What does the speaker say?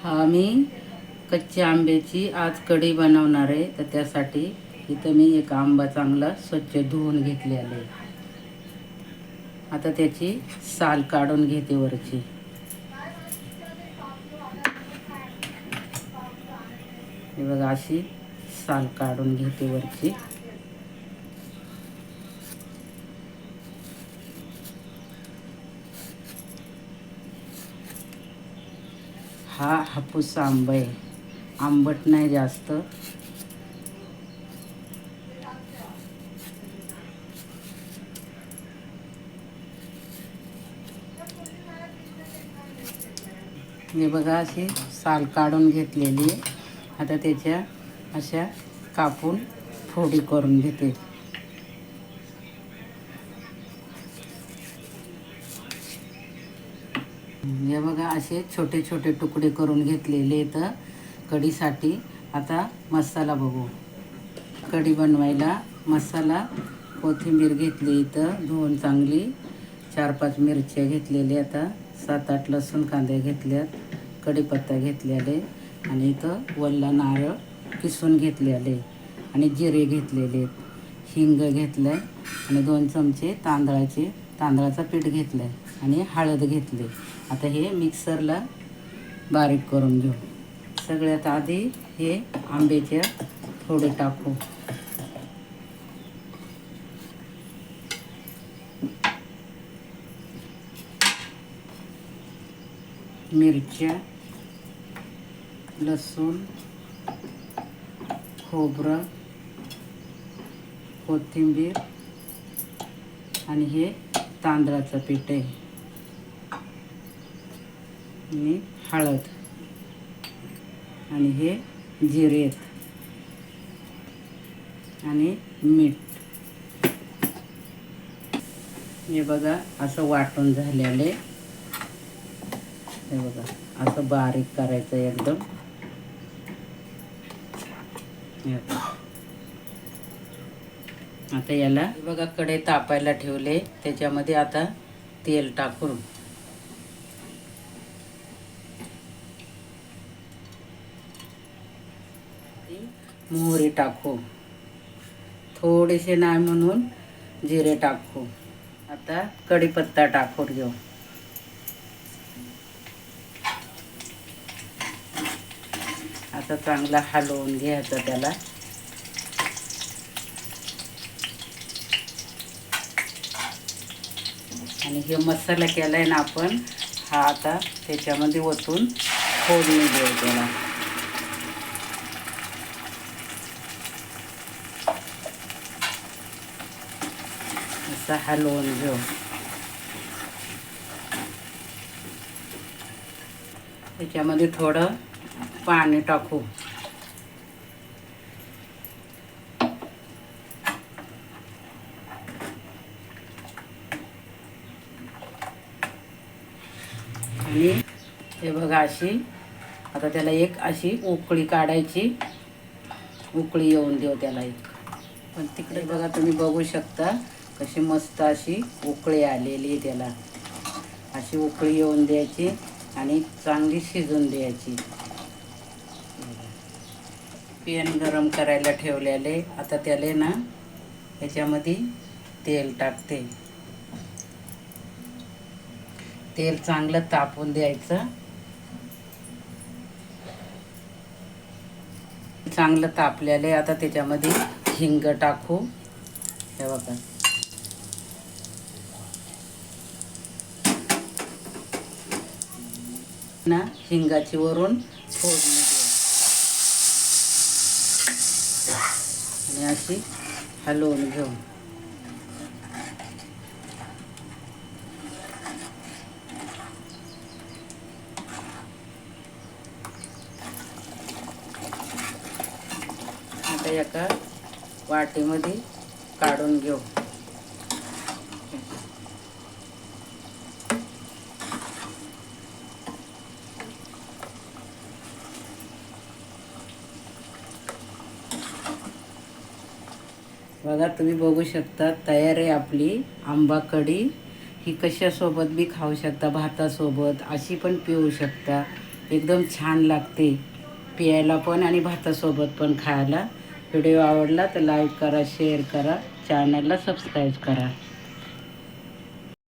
हा मी कच्च्या आंब्याची आज कढी बनवणार आहे. तर त्यासाठी इथं मी एक आंबा चांगला स्वच्छ धुवून घेतलेला आहे. आता त्याची साल काढून घेते वरची. हे बघा अशी साल काढून घेते वरची. हा हापूस आंबा आहे, आंबट नाही जास्त. हे बघा अशी साल काढून घेतलेली आहे. आता त्याच्या अशा कापून फोडी करून घेते. हे बघा असे छोटे छोटे तुकडे करून घेतलेले तर कढीसाठी. आता मसाला बघू. कढी बनवायला मसाला कोथिंबीर घेतली इथं धुवून चांगली, 4-5 मिरच्या घेतलेल्या, आता 7-8 लसूण कांदे घेतल्यात, कढीपत्ता घेतलेले आणि इथं वल्ला नारळ किसून घेतलेले आणि जिरे घेतलेले, हिंग घेतलं आणि 2 चमचे तांदळाचं पीठ घेतलं आणि हळद घेतली. आता हे मिक्सरला बारीक करून घेऊ. सगळ्यात आधी हे आंब्याच्या फोडी टाकू. मिरच्या, लसूण, खोबरं, कोथिंबीर आणि हे तांदळाचं पीठ आहे आणि हळद आणि हे जिरे आणि मीठ. हे बघा असं वाटून झालेले. हे बघा असं बारीक करायचं एकदम. आता याला बघा कढई तापायला ठेवले. त्याच्यामध्ये आता तेल टाकून मोहरी टाकू, थोडेसे नाही म्हणून जिरे टाकू. आता कढीपत्ता टाकून घेऊ. आता चांगला हलवून घ्यायचं त्याला. आणि हे मसाला केलाय ना आपण, हा आता त्याच्यामध्ये ओतून फोडणी देऊ त्याला. असं हलवून घेऊ. त्याच्यामध्ये थोडं पाणी टाकू. आणि हे बघा अशी आता त्याला एक अशी उकळी काढायची. उकळी येऊन देऊ त्याला एक. पण तिकडे बघा तुम्ही बघू शकता कशी मस्त अशी उकळी आलेली आहे त्याला. अशी उकळी येऊन द्यायची आणि चांगली शिजून द्यायची. पॅन गरम करायला ठेवलेले. आता त्याला ना याच्यामध्ये तेल टाकते. तेल चांगलं तापून द्यायचं. चांगलं तापलेले. आता त्याच्यामध्ये हिंग टाकू. हे बघा ना हिंगाची वरून फोडणी देऊ आणि अशी हलवून घेऊ. आता एका वाटीमध्ये काढून घेऊ. बघा तुम्ही बघू शकता तयार आहे आपली आंबा कढी. ही कशासोबत बी खाऊ शकता, भातासोबत अशी पण पिऊ शकता. एकदम छान लागते प्यायला पण आणि भातासोबत पण खायला. व्हिडिओ आवडला तर लाईक करा, शेअर करा, चॅनलला सबस्क्राईब करा.